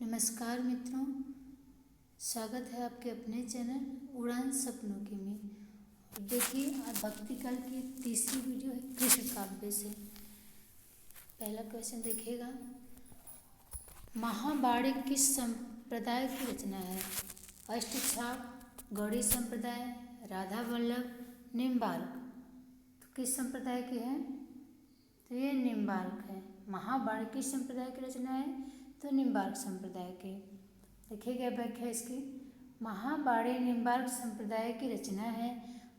नमस्कार मित्रों, स्वागत है आपके अपने चैनल उड़ान सपनों के में। देखिए, आज भक्ति काल की तीसरी वीडियो है कृष्ण काव्य से। पहला क्वेश्चन देखिएगा, महावाणी किस संप्रदाय की रचना है? अष्टछाप, गौड़ी संप्रदाय, राधा वल्लभ, निम्बार्क। तो किस संप्रदाय की है? तो ये निम्बार्क है। महावाणी किस संप्रदाय की रचना है? तो निम्बार्क संप्रदाय की। देखिएगा व्याख्या इसकी, महावाणी निम्बार्क संप्रदाय की रचना है।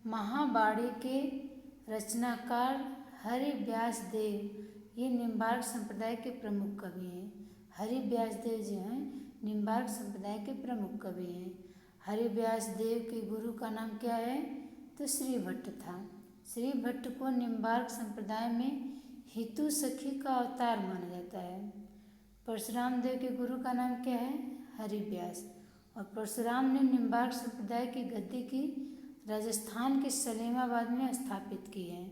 महावाणी के रचनाकार हरिव्यास देव ये निम्बार्क संप्रदाय के प्रमुख कवि हैं। हरिव्यास देव जो हैं निम्बार्क संप्रदाय के प्रमुख कवि हैं। हरिव्यास देव के गुरु का नाम क्या है? तो श्री भट्ट था। श्री भट्ट को निम्बार्क संप्रदाय में हितु सखी का अवतार माना जाता है। परशुराम देव के गुरु का नाम क्या है? हरिव्यास। और परशुराम ने निम्बार्क संप्रदाय की गद्दी की राजस्थान के सलेमाबाद में स्थापित की है।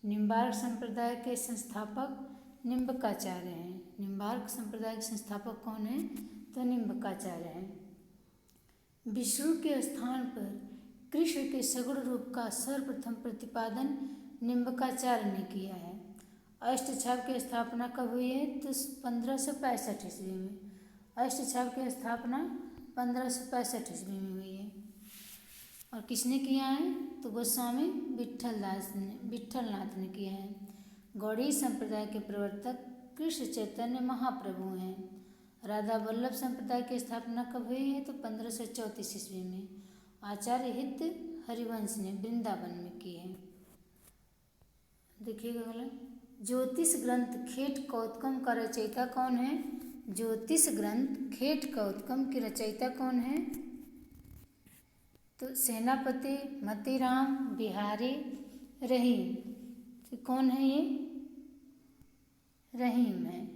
निम्बार्क संप्रदाय के संस्थापक निम्बकाचार्य हैं। निम्बार्क संप्रदाय के संस्थापक कौन हैं? तो निम्बकाचार्य हैं। विष्णु के स्थान पर कृष्ण के सगुण रूप का सर्वप्रथम प्रतिपादन निम्बकाचार्य ने किया है। अष्टछाप की स्थापना कब हुई है? तो 1565 ईस्वी में। अष्टछाप की स्थापना 1565 ईस्वी में हुई है। और किसने किया है? तो गोस्वामी विट्ठलनाथ ने किया है। गौड़ी संप्रदाय के प्रवर्तक कृष्ण चैतन्य महाप्रभु हैं। राधा वल्लभ संप्रदाय की स्थापना कब हुई है? तो 1534 ईस्वी में आचार्य हित हरिवंश ने वृंदावन में की है। देखिएगा अगला, ज्योतिष ग्रंथ खेट कौतकम का रचयिता कौन है? ज्योतिष ग्रंथ खेट कौतकम की रचयिता कौन है? तो सेनापति मतीराम बिहारी रहीम। तो कौन है ये? रहीम है।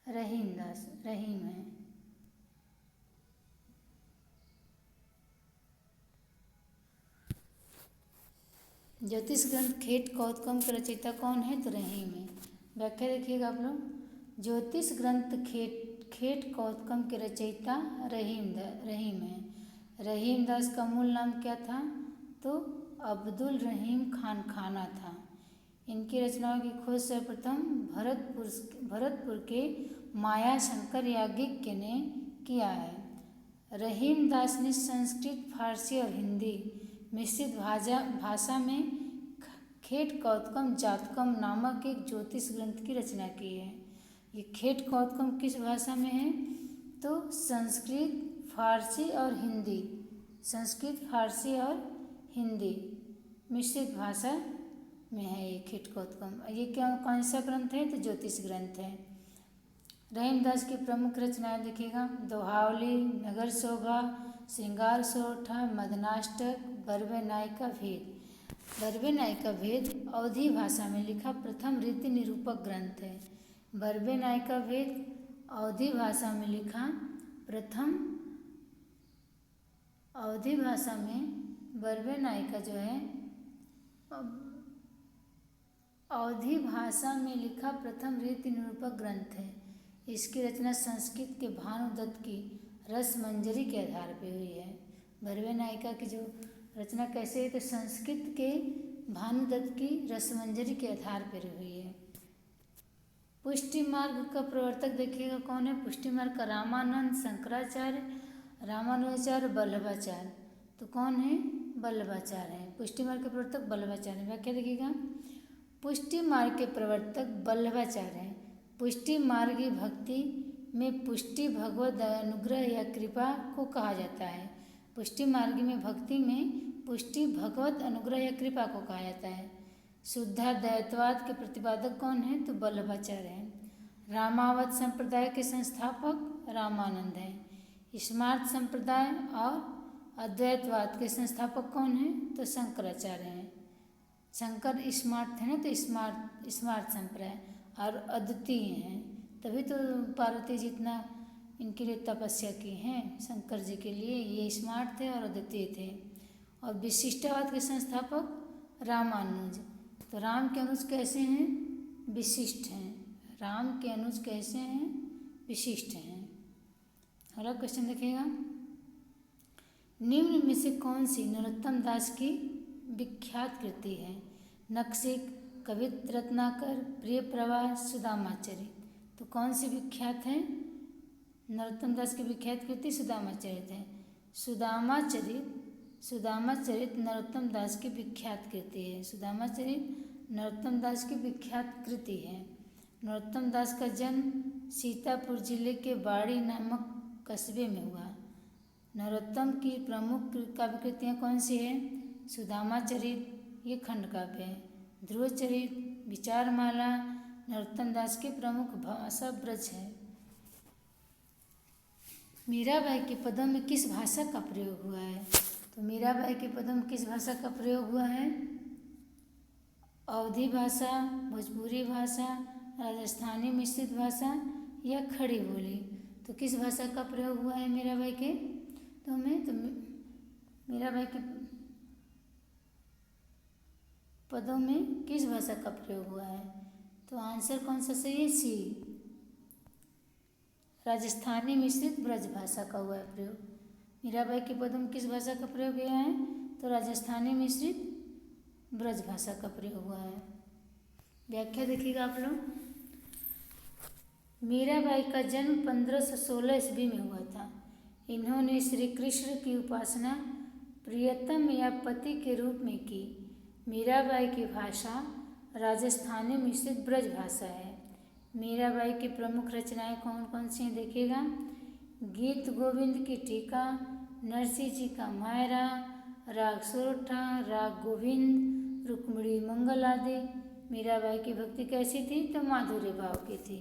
रहीम है। ज्योतिष ग्रंथ खेट कौतकम के रचयिता कौन है? तो रहीम है। व्याख्या देखिएगा आप लोग, ज्योतिष ग्रंथ खेट कौतकम के रचयिता रहीम है। रहीम दास का मूल नाम क्या था? तो अब्दुल रहीम खान खाना था। इनकी रचनाओं की खोज सर्वप्रथम भरतपुर के माया शंकर याज्ञिक ने किया है। रहीम दास ने संस्कृत, फारसी और हिंदी मिश्रित भाषा में खेट कौतकम जातकम नामक एक ज्योतिष ग्रंथ की रचना की है। ये खेट कौतकम किस भाषा में है? तो संस्कृत, फारसी और हिंदी। संस्कृत, फारसी और हिंदी मिश्रित भाषा में है ये खेट कौतकम। ये कौन सा ग्रंथ है? तो ज्योतिष ग्रंथ है। रहीमदास की प्रमुख रचनाएं देखिएगा, दोहावली, नगर शोभा, श्रृंगार सोरठा, मदनाष्टक, बरवे नायिका भेद। बरवे नायिका भेद अवधी भाषा में लिखा प्रथम रीति निरूपक ग्रंथ है। बरवे नायिका भेद अवधी भाषा में लिखा प्रथम अवधी भाषा में बरवे नायिका जो है अवधी भाषा में लिखा प्रथम रीति निरूपक ग्रंथ है। इसकी रचना संस्कृत के भानुदत्त की रसमंजरी के आधार पर हुई है। बरवे नायिका की जो रचना कैसे है? तो संस्कृत के भानुदत्त की रसमंजरी के आधार पर हुई है। पुष्टि मार्ग का प्रवर्तक देखिएगा कौन है? पुष्टि मार्ग का रामानंद, शंकराचार्य, रामानुजाचार्य, वल्लभाचार्य। तो कौन है? वल्लभाचार्य है। पुष्टि मार्ग के प्रवर्तक वल्लभाचार्य। व्याख्या देखिएगा, पुष्टि मार्ग के प्रवर्तक वल्लभाचार्य हैं। पुष्टि मार्गी भक्ति में पुष्टि भगवत अनुग्रह या कृपा को कहा जाता है। पुष्टि मार्गी में भक्ति में पुष्टि भगवत अनुग्रह या कृपा को कहा जाता है। शुद्धाद्वैतवाद के प्रतिपादक कौन है? तो वल्लभाचार्य हैं। रामावत संप्रदाय के संस्थापक रामानंद हैं। स्मार्त संप्रदाय और अद्वैतवाद के संस्थापक कौन हैं? तो शंकराचार्य हैं। शंकर स्मार्ट थे ना, तो स्मार्ट संप्रदाय और अद्वितीय हैं, तभी तो पार्वती जी इतना इनके लिए तपस्या की हैं। शंकर जी के लिए ये स्मार्ट थे और अद्वितीय थे। और विशिष्टवाद के संस्थापक रामानुज। तो राम के अनुज कैसे हैं? विशिष्ट हैं। राम के अनुज कैसे हैं? विशिष्ट हैं। अगला क्वेश्चन देखिएगा, निम्न में से कौन सी नरोत्तम दास की विख्यात कृति है? नखशिख, कवित्त रत्नाकर, प्रिय प्रवाह, सुदामा चरित। तो कौन सी विख्यात है? नरोत्तम दास की विख्यात कृति सुदामा चरित है। सुदामा चरित नरोत्तम दास की विख्यात कृति है। सुदामा चरित नरोत्तम दास की विख्यात कृति है। नरोत्तम दास का जन्म सीतापुर जिले के बाड़ी नामक कस्बे में हुआ। नरोत्तम की प्रमुख काव्य कृतियाँ कौन सी है? सुदामा चरित, ये खंड काव्य है। ध्रुव चरित, विचारमाला नरोत्तम दास के प्रमुख भाषा ब्रज है। मीराबाई के पदों में किस भाषा का प्रयोग हुआ है? तो मीराबाई के पदों में किस भाषा का प्रयोग हुआ है? अवधी भाषा, भोजपुरी भाषा, राजस्थानी मिश्रित भाषा या खड़ी बोली। तो किस भाषा का प्रयोग हुआ है मीराबाई के मीराबाई के पदों में किस भाषा का प्रयोग हुआ है? तो आंसर कौन सा सही है? सी, राजस्थानी मिश्रित ब्रज भाषा का हुआ है प्रयोग। मीराबाई के पदों में किस भाषा का प्रयोग हुआ है? तो राजस्थानी मिश्रित ब्रज भाषा का प्रयोग हुआ है। व्याख्या देखिएगा आप लोग। मीराबाई का जन्म 1516 ईस्वी में हुआ था। इन्होंने श्री कृष्ण की उपासना प्रियतम या पति के रूप में की। मीराबाई की भाषा राजस्थानी मिश्रित ब्रज भाषा है। मीराबाई की प्रमुख रचनाएं कौन कौन सी हैं देखिएगा। गीत गोविंद की टीका, नरसिंह जी का मायरा, राग सोरठा, राग गोविंद, रुक्मिणी मंगल आदि। मीराबाई की भक्ति कैसी थी? तो माधुर्य भाव की थी।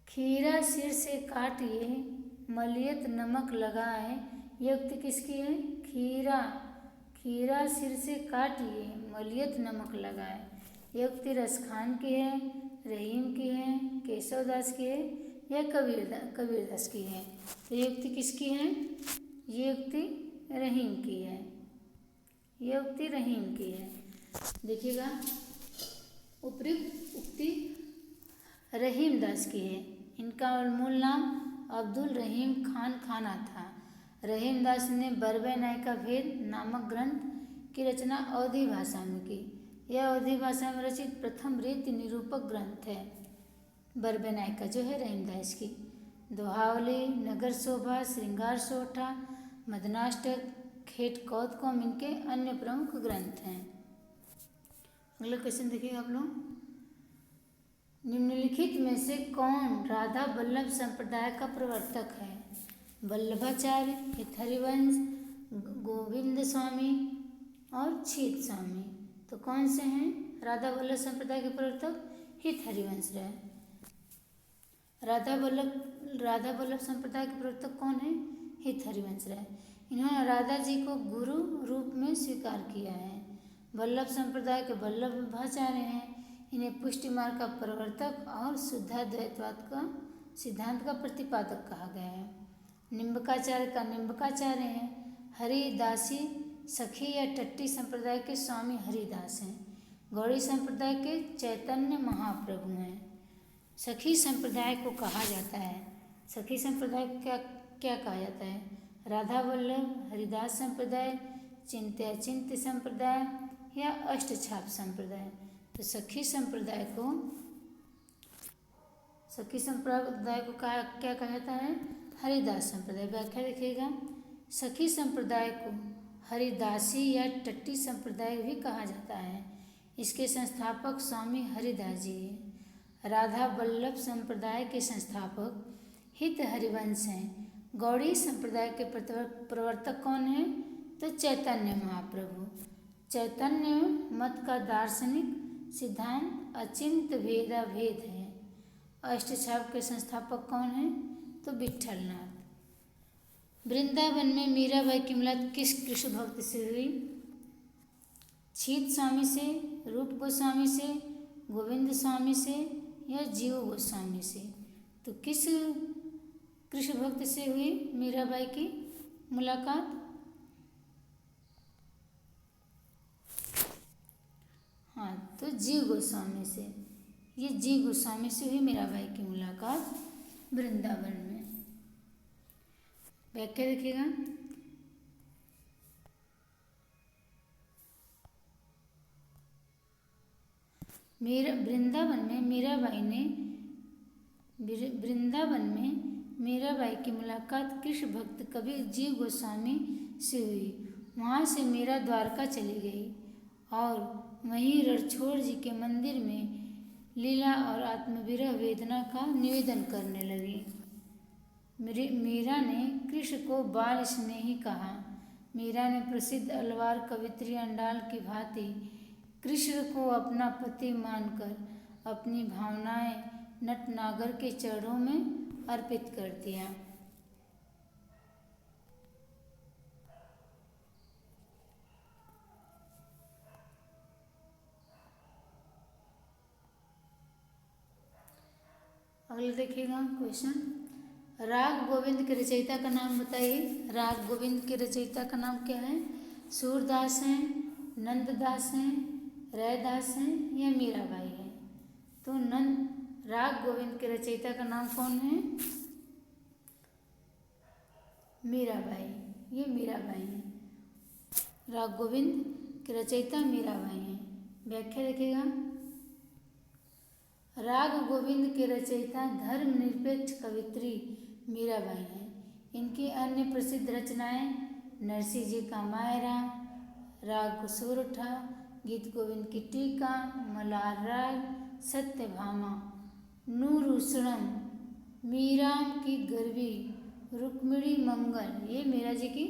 खीरा सिर से काटिए मलियत नमक लगाए, ये उक्ति किसकी है? खीरा सिर से काटिए मलियत नमक लगाए, ये उक्ति रसखान की है, रहीम की है, केशव दास की है या कबीर दास की है? तो ये उक्ति किसकी है? ये उक्ति रहीम की है। ये उक्ति रहीम की है। देखिएगा, उपयुक्त उक्ति रहीम दास की है। इनका मूल नाम अब्दुल रहीम खान खाना था। रहीम दास ने बरबे नायका भेद नामक ग्रंथ की रचना अवधी भाषा में की। यह अवधी भाषा में रचित प्रथम रीति निरूपक ग्रंथ है। बरबे नायका जो है रहीम दास की। दोहावली, नगर शोभा, श्रृंगार सोठा, मदनाष्टक, खेट कौतकम इनके अन्य प्रमुख ग्रंथ हैं। अगला क्वेश्चन देखिए आप लोग। निम्नलिखित में से कौन राधा वल्लभ संप्रदाय का प्रवर्तक है? वल्लभाचार्य, हितहरिवंश, गोविंद स्वामी और छीत स्वामी। तो कौन से हैं राधा वल्लभ संप्रदाय के प्रवर्तक? हितहरिवंश रहे। राधा वल्लभ संप्रदाय के प्रवर्तक कौन है? हितहरिवंश रहे। इन्होंने राधा जी को गुरु रूप में स्वीकार किया है। वल्लभ संप्रदाय के वल्लभाचार्य हैं। इन्हें पुष्टि मार्ग का प्रवर्तक और शुद्धाद्वैतवाद का सिद्धांत का प्रतिपादक कहा गया है। निम्बकाचार्य का निम्बकाचार्य हैं। हरिदासी सखी या टट्टी संप्रदाय के स्वामी हरिदास हैं। गौड़ी संप्रदाय के चैतन्य महाप्रभु हैं। सखी संप्रदाय को कहा जाता है, सखी संप्रदाय को क्या कहा जाता है? राधा वल्लभ, हरिदास संप्रदाय, चिंत्याचिंत्य संप्रदाय या अष्टछाप संप्रदाय। तो सखी संप्रदाय को क्या कहा जाता है? हरिदास संप्रदाय। व्याख्या देखिएगा। सखी संप्रदाय को हरिदासी या टट्टी संप्रदाय भी कहा जाता है। इसके संस्थापक स्वामी हरिदास जी हैं। राधा वल्लभ संप्रदाय के संस्थापक हित हरिवंश हैं। गौड़ी संप्रदाय के प्रवर्तक कौन हैं? तो चैतन्य महाप्रभु। चैतन्य मत का दार्शनिक सिद्धांत अचिंत्य भेदाभेद है। अष्टछाप के संस्थापक कौन हैं? तो विट्ठलनाथ। वृंदावन में मीराबाई की मुलाकात किस कृष्ण भक्त से हुई? छीत स्वामी से, रूप गोस्वामी से, गोविंद स्वामी से या जीव गोस्वामी से? तो किस कृष्ण भक्त से हुई मीराबाई की मुलाकात? तो जी गोस्वामी से। ये जी गोस्वामी से हुई मीराबाई की मुलाकात वृंदावन में। व्याख्या देखिएगा। वृंदावन में मीराबाई की मुलाकात कृष्ण भक्त कबीर जी गोस्वामी से हुई। वहाँ से मीरा द्वारका चली गई और वहीं रणछोड़ जी के मंदिर में लीला और आत्मविरह वेदना का निवेदन करने लगी। मीरा ने कृष्ण को बाल स्नेही कहा। मीरा ने प्रसिद्ध अलवार कवित्री अंडाल की भांति कृष्ण को अपना पति मानकर अपनी भावनाएं नटनागर के चरणों में अर्पित कर दिया। अगला देखिएगा क्वेश्चन। राग गोविंद के रचयिता का नाम बताइए। राग गोविंद के रचयिता का नाम क्या है? सूरदास हैं, नंददास हैं, रैदास हैं या मीराबाई है? तो राग गोविंद के रचयिता का नाम कौन है? मीराबाई। ये मीराबाई है। राग गोविंद के रचयिता मीराबाई हैं। व्याख्या देखिएगा। राग गोविंद के रचयिता धर्मनिरपेक्ष कवित्री मीराबाई हैं। इनकी अन्य प्रसिद्ध रचनाएं नरसिंह जी का मायरा, राग सोरठा, गीत गोविंद की टीका, मलार राग, सत्यभामा, नूरुसणम, मीराम की गरबी, रुक्मिणी मंगल, ये मीरा जी की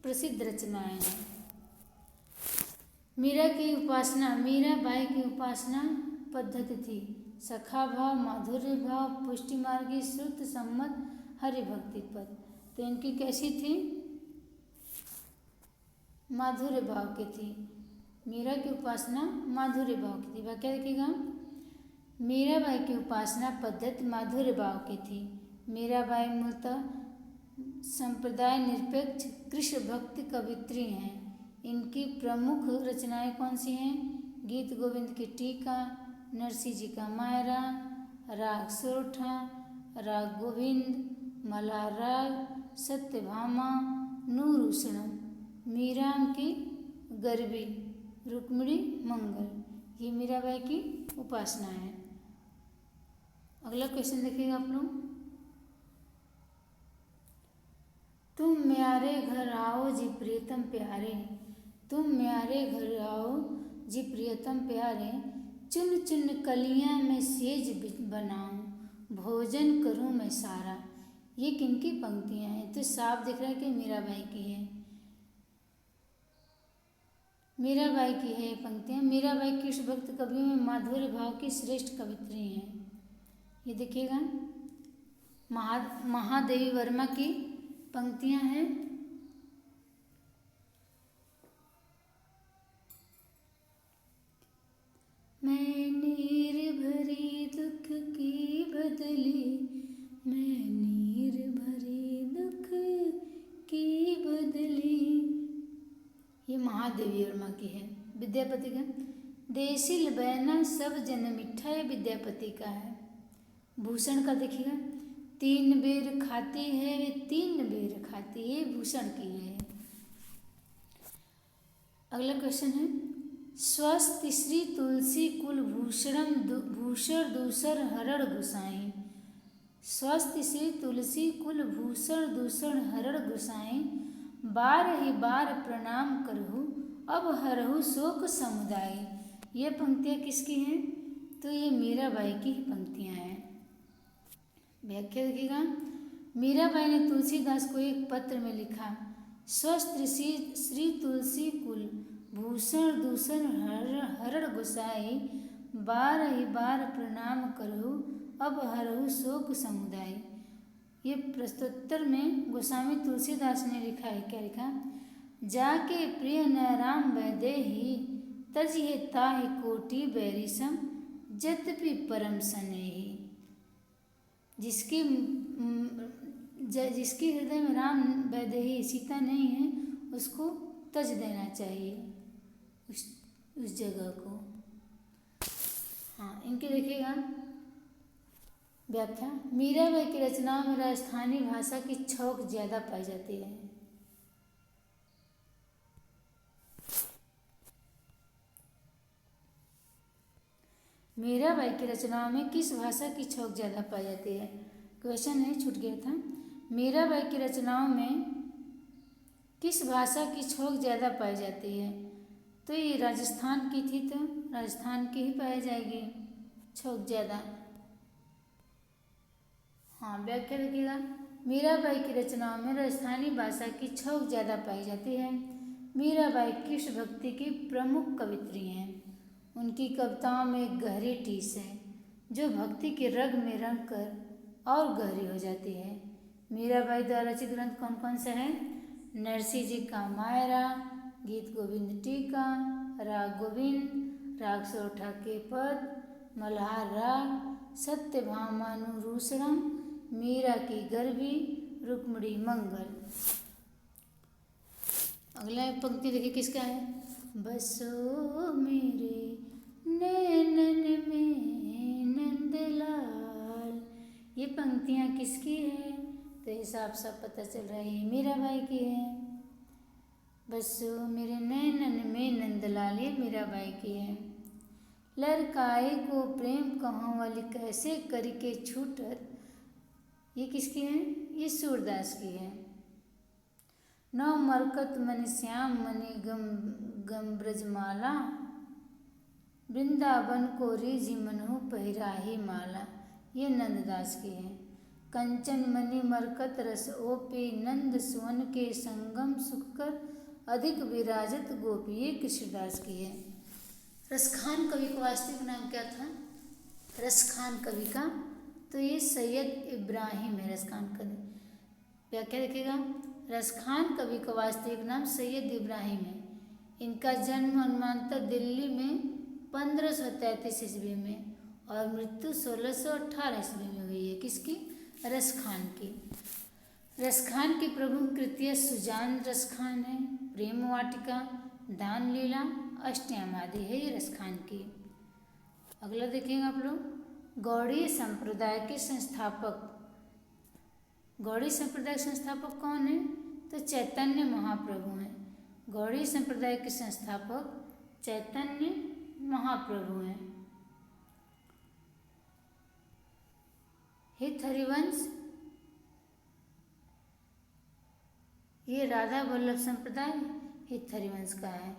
प्रसिद्ध रचनाएं हैं। मीराबाई की उपासना पद्धति थी सखा भाव, माधुर्य भाव, पुष्टि मार्गी, श्रुत सम्मत, हरिभक्ति पद। तो इनकी कैसी थी? माधुर्य भाव की थी। मीरा की उपासना माधुर्य भाव की थी। क्या देखिएगा। मीराबाई की उपासना पद्धति माधुर्य भाव की थी। मीराबाई मूलतः संप्रदाय निरपेक्ष कृष्ण भक्ति कवित्री हैं। इनकी प्रमुख रचनाएं कौन सी हैं? गीत गोविंद की टीका, नरसिंह जी का मायरा, राग सोरठा, राग गोविंद, मलार राग, सत्यभामा, नूरुसणम, मीराम की गरबी, रुक्मिणी मंगल, ये मीराबाई की उपासना है। अगला क्वेश्चन देखिएगा आप लोग। तुम म्यारे घर आओ जी प्रियतम प्यारे, तुम म्यारे घर आओ जी प्रियतम प्यारे, चुन चुन कलियां मैं सेज बनाऊं, भोजन करूं मैं सारा। ये किनकी पंक्तियां हैं? तो साफ दिख रहा है कि मीराबाई की है। मीराबाई की है ये पंक्तियां। मीराबाई कृष्ण भक्त कवियों में माधुर्य भाव की श्रेष्ठ कवित्री हैं। ये देखिएगा। महादेवी वर्मा की पंक्तियां हैं। मैं नीर भरी दुख की बदली, मैं नीर भरी दुख की बदली, ये महादेवी वर्मा की है। विद्यापति का देसिल बैना सब जन मिठा, ये विद्यापति का है। भूषण का देखिएगा। 3 बेर खाती है वे 3 बेर खाती, ये भूषण की है। अगला क्वेश्चन है। स्वस्ति श्री तुलसी कुल भूषण दूसर हरण गुसाई, स्वस्ति श्री तुलसी कुल भूषण दूसर हरण गुसाई, बार ही बार प्रणाम करहु अब हरहु शोक समुदाय। ये पंक्तियाँ किसकी हैं? तो ये मीराबाई की ही पंक्तियाँ हैं। व्याख्या देखिएगा। मीराबाई ने तुलसीदास को एक पत्र में लिखा, स्वस्ति श्री तुलसी कुल भूषण दूषण हरण गुसाई, बार ही बार प्रणाम करहु अब हरहु शोक समुदाय। ये प्रस्तोत्तर में गोस्वामी तुलसीदास ने लिखा है। क्या लिखा? जाके प्रिय न राम वैदेही, तजिहे ताहि कोटि बैरिसम, जद्यपि परम स्नेही। जिसके हृदय में राम वैदेही सीता नहीं है, उसको तज देना चाहिए उस जगह को। हाँ, इनकी देखिएगा व्याख्या। मीराबाई की रचनाओं में राजस्थानी भाषा की छौक ज़्यादा पाई जाती है। मीराबाई की रचनाओं में किस भाषा की छौक ज़्यादा पाई जाती है? क्वेश्चन है, छूट गया था। मीराबाई की रचनाओं में किस भाषा की छौक ज़्यादा पाई जाती है? तो ये राजस्थान की थी, तो राजस्थान की ही पाई जाएगी छौक ज़्यादा। हाँ, व्याख्या देखिएगा। मीराबाई की रचनाओं में राजस्थानी भाषा की छौक ज़्यादा पाई जाती है। मीराबाई कृष्ण भक्ति की प्रमुख कवित्री हैं। उनकी कविताओं में एक गहरी टीस है जो भक्ति के रग में रंग कर और गहरी हो जाती है। मीराबाई द्वारा रचित ग्रंथ कौन कौन से हैं? नरसिंह जी का मायरा, गीत गोविंद टीका, राग गोविंद, राग सोरठा के पद, मल्हार राग, सत्यभामानुरूषणम, मीरा की गरबी, रुक्मिणी मंगल। अगला पंक्ति देखिए किसका है? बसो मेरे नैनन में नंदलाल। ये पंक्तियाँ किसकी है? तो हिसाब से पता चल रहा है मीराबाई की है। बसो मेरे नैनन में नंदलाल, ये मीराबाई की है। लड़काए को प्रेम कहाँ वाली कैसे करके छूटर, ये किसकी है? ये सूरदास की है। नौ मरकत मन श्याम मनि गम गम ब्रजमाला, वृंदावन को रिझि मनहु पहिराही माला, ये नंददास की है। कंचन मणि मरकत रस ओपी, नंद सुवन के संगम सुख कर अधिक विराजत गोपी, ये कृष्णदास की है। रसखान कवि का वास्तविक नाम क्या था? रसखान कवि का, तो ये सैयद इब्राहिम है रसखान कवि। व्याख्या देखिएगा। रसखान कवि का वास्तविक नाम सैयद इब्राहिम है। इनका जन्म अनुमानतः दिल्ली में 1533 ईस्वी में और मृत्यु 1618 ईस्वी में हुई है। किसकी? रसखान की। रसखान की प्रमुख कृतियाँ सुजान रसखान है, प्रेम वाटिका, दान लीला, अष्टयाम आदि है ये रसखान की। अगला देखेंगे आप लोग। गौड़ीय संप्रदाय के संस्थापक। गौड़ीय संप्रदाय के संस्थापक कौन है? तो चैतन्य महाप्रभु हैं। गौड़ीय संप्रदाय के संस्थापक चैतन्य महाप्रभु हैं। हित हरिवंश, ये राधा वल्लभ संप्रदाय हित हरिवंश का है।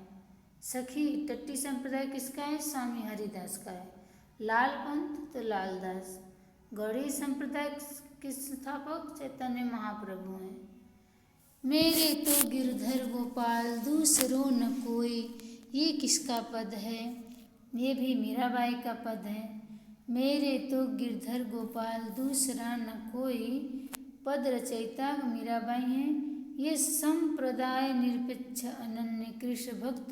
सखी टट्टी संप्रदाय किसका है? स्वामी हरिदास का है। लाल पंथ तो लालदास। गौड़ीय संप्रदाय के संस्थापक चैतन्य महाप्रभु हैं। मेरे तो गिरधर गोपाल दूसरो न कोई, ये किसका पद है? ये भी मीराबाई का पद है। मेरे तो गिरधर गोपाल दूसरा न कोई, पद रचयिता मीराबाई हैं। ये संप्रदाय निरपेक्ष अनन्य कृष्ण भक्त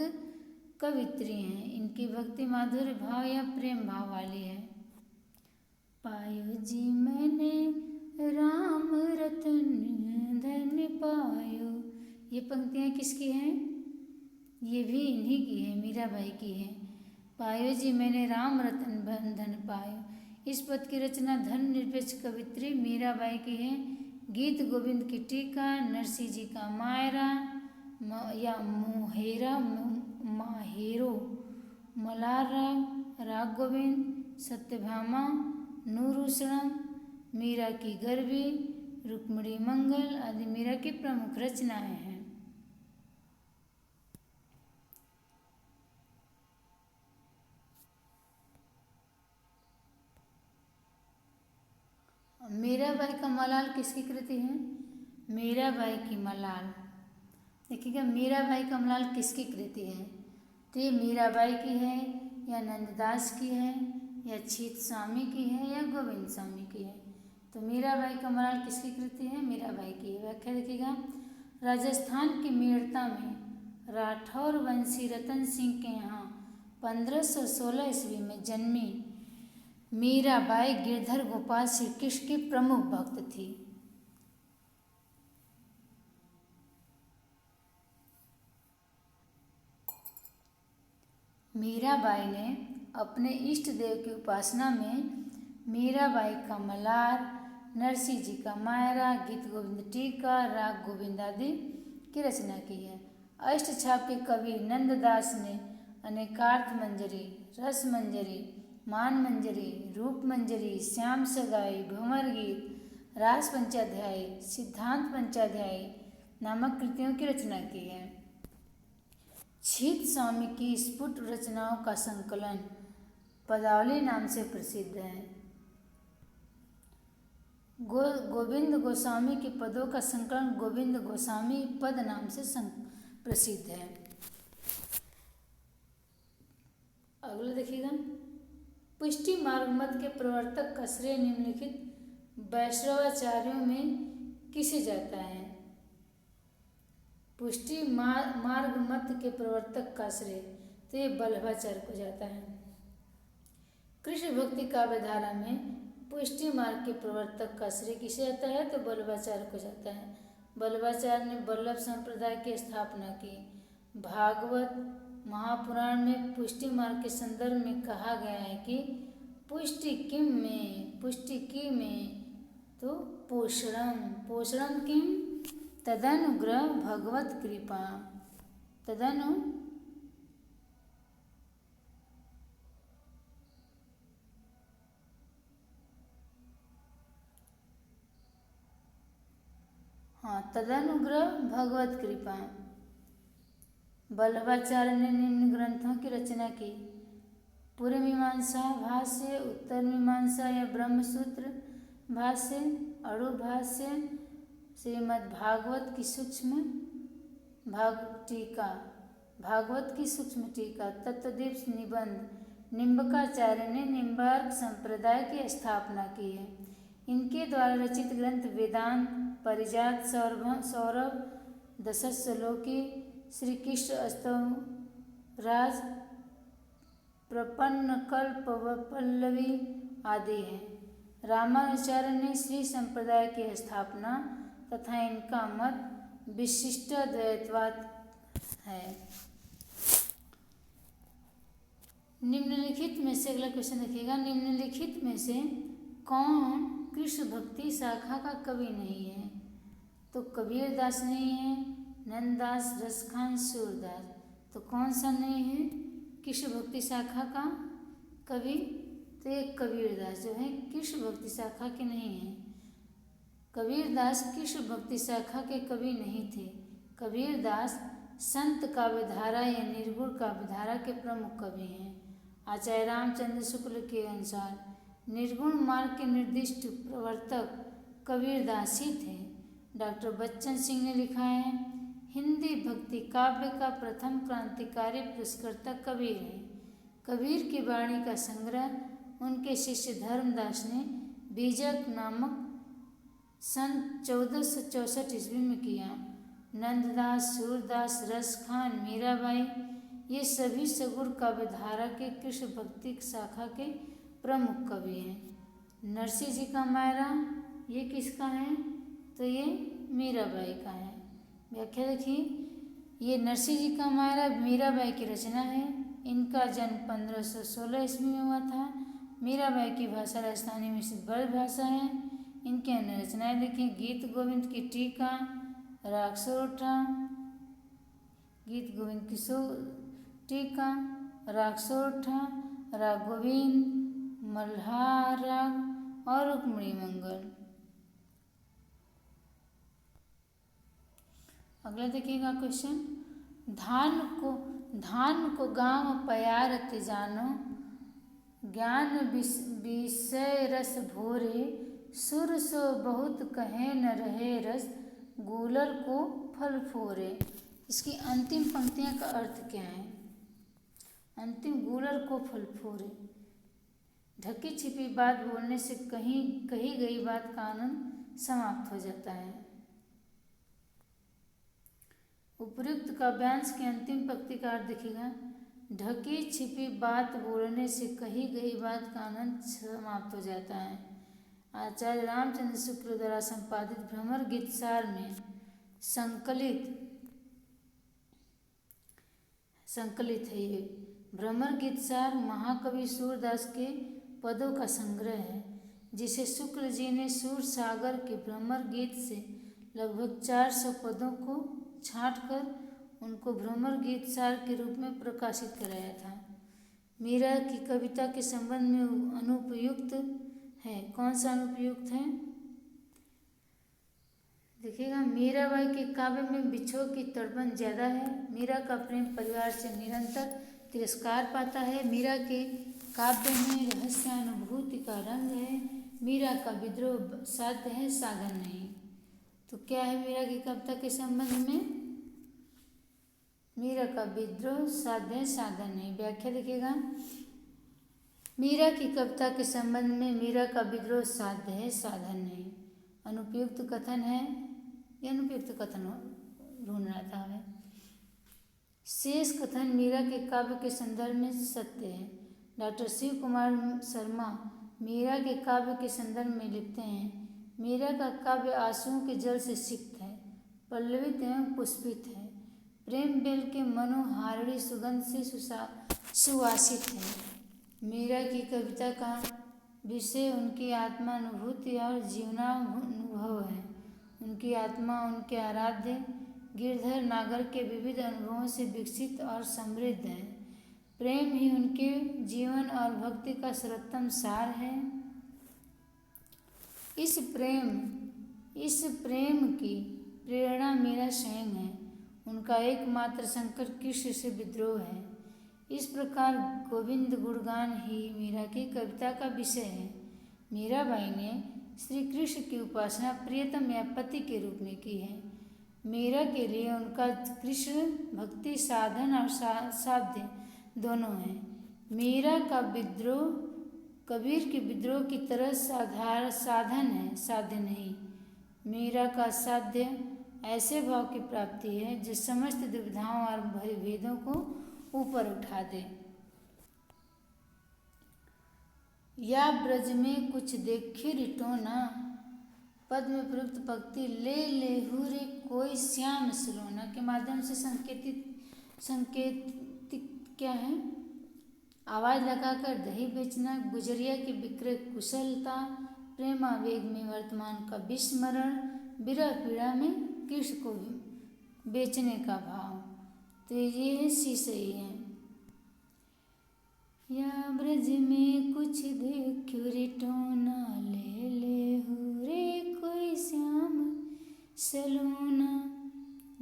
कवित्री हैं। इनकी भक्ति माधुर्य भाव या प्रेम भाव वाली है। पायो जी मैंने राम रतन धन पायो, ये पंक्तियाँ किसकी हैं? ये भी इन्हीं की है, मीराबाई की है। पायो जी मैंने राम रतन धन पायो, इस पद की रचना धन निरपेक्ष कवित्री मीराबाई की है। गीत गोविंद की टीका, नरसिंह जी का मायरा या मोहेरा माहेरो, मल्हार राग, राग गोविंद, सत्यभामा नूरूषणम, मीरा की गरबी, रुक्मिणी मंगल आदि मीरा की प्रमुख रचनाएं हैं। मीराबाई का मलाल किसकी कृति है? मीराबाई की मलाल। देखिएगा, मीराबाई का मलाल किसकी कृति है? तो ये मीराबाई की है या नंददास की है या छीत स्वामी की है या गोविंद स्वामी की है? तो मीराबाई का मलाल किसकी कृति है? मीराबाई की। व्याख्या देखिएगा। राजस्थान की मेड़ता में राठौर वंशी रतन सिंह के यहाँ 1516 ईस्वी में जन्मी मीराबाई गिरधर गोपाल श्री कृष्ण की प्रमुख भक्त थी। मीराबाई ने अपने इष्ट देव की उपासना में मीराबाई का मल्हार, नरसिंह जी का मायरा, गीत गोविंद टीका, राग गोविंद आदि की रचना की है। अष्टछाप के कवि नंददास ने अनेकार्थ मंजरी, रस मंजरी, मान मंजरी, रूप मंजरी, श्याम सगाई, भंवर गीत, रास पंचाध्यायी, सिद्धांत पंचाध्यायी नामक कृतियों की रचना की है। छीत स्वामी की स्फुट रचनाओं का संकलन पदावली नाम से प्रसिद्ध है। गोविंद गोस्वामी के पदों का संकलन गोविंद गोस्वामी पद नाम से प्रसिद्ध है। अगला देखिएगा, पुष्टि मार्ग मत के प्रवर्तक का श्रेय निम्नलिखित वैष्णवाचार्यों में किसे जाता है? पुष्टि मार्ग मत के प्रवर्तक का श्रेय तो ये वल्लभाचार्य को जाता है। कृष्ण भक्ति काव्यधारा में पुष्टि मार्ग के प्रवर्तक का श्रेय किसे जाता है? तो वल्लभाचार्य को जाता है। वल्लभाचार्य ने वल्लभ संप्रदाय की स्थापना की। भागवत महापुराण में पुष्टि मार्ग के संदर्भ में कहा गया है कि पुष्टि किम में, पुष्टि की में तो पोषणम किम तदनुग्रह भगवत कृपा, तदनुग्रह भगवत कृपा। वल्लभाचार्य ने निम्न ग्रंथों की रचना की: पूर्व मीमांसा भाष्य, उत्तर मीमांसा या ब्रह्मसूत्र भाष्य, अणु भाष्य, श्रीमद्भागवत की सूक्ष्म भागवत की सूक्ष्म टीका, तत्वदीप निबंध। निम्बकाचार्य ने निम्बार्क संप्रदाय की स्थापना की है। इनके द्वारा रचित ग्रंथ वेदांत, परिजात, सौरभ, दशश्लोकी, श्री कृष्ण अष्टम राज, प्रपन्न कल्प पल्लवी आदि हैं। रामानुजाचार्य ने श्री संप्रदाय की स्थापना तथा इनका मत विशिष्टाद्वैतवाद है। निम्नलिखित में से अगला क्वेश्चन देखिएगा, निम्नलिखित में से कौन कृष्ण भक्ति शाखा का कवि नहीं है? तो कबीरदास नहीं है, नंददास, रसखान, सूरदास। तो कौन सा नहीं है कृष्ण भक्ति शाखा का कवि? तो एक कबीरदास जो है कृष्ण भक्ति शाखा के नहीं है। कबीरदास कृष्ण भक्ति शाखा के कवि नहीं थे। कबीरदास संत काव्यधारा या निर्गुण काव्यधारा के प्रमुख कवि हैं। आचार्य रामचंद्र शुक्ल के अनुसार निर्गुण मार्ग के निर्दिष्ट प्रवर्तक कबीरदास ही थे। डॉक्टर बच्चन सिंह ने लिखा है, हिंदी भक्ति काव्य का प्रथम क्रांतिकारी पुरस्कर्ता कबीर है। कबीर की वाणी का संग्रह उनके शिष्य धर्मदास ने बीजक नामक सन 1464 ईस्वी में किया। नंददास, सूरदास, रसखान, मीराबाई ये सभी सगुण काव्यधारा के कृष्ण भक्ति शाखा के प्रमुख कवि हैं। नरसिंह जी का मायरा ये किसका है? तो ये मीराबाई का है। व्याख्या देखिए, ये नरसिंह जी का मायरा मीराबाई की रचना है। इनका जन्म 1516 ईस्वी में हुआ था। मीराबाई की भाषा राजस्थानी मिश्रित ब्रज भाषा है। इनके अन्य रचनाएं देखिए, गीत गोविंद की टीका, राग सोरठा, गीत गोविंद की टीका, राग सोरठा, राग गोविंद, मल्हार राग और रुक्मिणी मंगल। अगला देखिएगा क्वेश्चन, धान को गाँव पयारत जानो, ज्ञान विषय रस भोरे, सुर सो बहुत कहे न रहे रस, गूलर को फल फोरे। इसकी अंतिम पंक्तियां का अर्थ क्या है? अंतिम गूलर को फल फोरे, ढकी छिपी बात बोलने से कही गई बात का आनंद समाप्त हो जाता है। उपर्युक्त काव्यांश की अंतिम पंक्ति का अर्थ देखिएगा, ढकी छिपी बात बोलने से कही गई बात का आनंद समाप्त हो जाता है। आचार्य रामचंद्र शुक्ल द्वारा संपादित भ्रमर गीतसार में संकलित है ये। भ्रमर गीतसार महाकवि सूरदास के पदों का संग्रह है, जिसे शुक्ल जी ने सूर सागर के भ्रमर गीत से लगभग 400 पदों को छांटकर उनको भ्रमर गीतसार के रूप में प्रकाशित कराया था। मीरा की कविता के संबंध में अनुपयुक्त है। कौन सा अनुपयुक्त है? देखिएगा, मीराबाई के काव्य में बिछोह की तड़पन ज़्यादा है। मीरा का प्रेम परिवार से निरंतर तिरस्कार पाता है। मीरा के काव्य में रहस्यानुभूति का रंग है। मीरा का विद्रोह साध्य है, साधन नहीं। तो क्या है मीरा की कविता के संबंध में? मीरा का विद्रोह साध्य है, साधन नहीं। व्याख्या देखिएगा, मीरा की कविता के संबंध में मीरा का विद्रोह साध्य है, साधन नहीं। अनुपयुक्त कथन है, यह अनुपयुक्त कथन ढूंढ रहा था हमें। शेष कथन मीरा के काव्य के संदर्भ में सत्य है। डॉक्टर शिव कुमार शर्मा मीरा के काव्य के संदर्भ में लिखते हैं, मीरा का काव्य आंसुओं के जल से सिक्त है, पल्लवित एवं पुष्पित है, प्रेम बेल के मनोहारिणी सुगंध से सुवासित है। मीरा की कविता का विषय उनकी आत्मानुभूति और जीवनानुभव है। उनकी आत्मा उनके आराध्य गिरधर नागर के विविध अनुभवों से विकसित और समृद्ध है। प्रेम ही उनके जीवन और भक्ति का सर्वोत्तम सार है। इस प्रेम की प्रेरणा मीरा स्वयं है। उनका एकमात्र संकट कृष्ण से विद्रोह है। इस प्रकार गोविंद गुणगान ही मीरा की कविता का विषय है। मीराबाई ने श्री कृष्ण की उपासना प्रियतम या पति के रूप में की है। मीरा के लिए उनका कृष्ण भक्ति साधन और साध्य दोनों हैं। मीरा का विद्रोह कबीर के विद्रोह की तरह साधन है, साध्य नहीं। मीरा का साध्य ऐसे भाव की प्राप्ति है जो समस्त दुविधाओं और भेदों को ऊपर उठा दे। या ब्रज में कुछ देखे रिटोना, पद में प्रयुक्त पंक्ति ले लेहू रे कोई श्याम सलोना के माध्यम से संकेतिक क्या है? आवाज लगाकर दही बेचना, गुजरिया की विक्रय कुशलता, प्रेमावेग में वर्तमान का विस्मरण, विरह पीड़ा में कृष्ण को बेचने का भाव। तो ये सही है। या ब्रज में कुछ देखो रिटोना, ले लेहू रे कोई श्याम सलोना।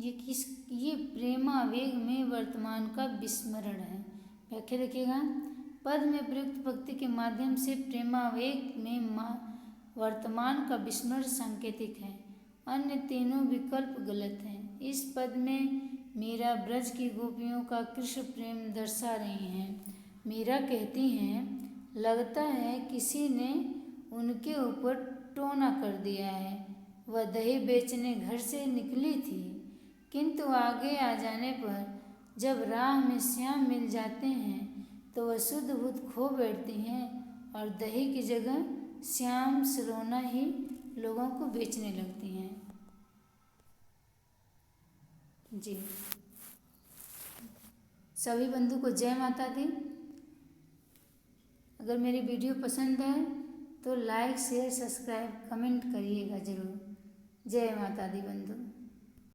ये प्रेमावेग में वर्तमान का विस्मरण है। व्याख्या देखिएगा, पद में प्रयुक्त पंक्ति के माध्यम से प्रेमावेग में वर्तमान का विस्मरण सांकेतिक है। अन्य तीनों विकल्प गलत हैं। इस पद में मीरा ब्रज की गोपियों का कृष्ण प्रेम दर्शा रही हैं। मीरा कहती हैं, लगता है किसी ने उनके ऊपर टोना कर दिया है। वह दही बेचने घर से निकली थी, किंतु आगे आ जाने पर जब राह में श्याम मिल जाते हैं तो वह शुद्ध बुद्ध खो बैठती हैं और दही की जगह श्याम सलोना ही लोगों को बेचने लगती हैं। जी, सभी बंधु को जय माता दी। अगर मेरी वीडियो पसंद है तो लाइक शेयर सब्सक्राइब कमेंट करिएगा ज़रूर। जय माता दी बंधु।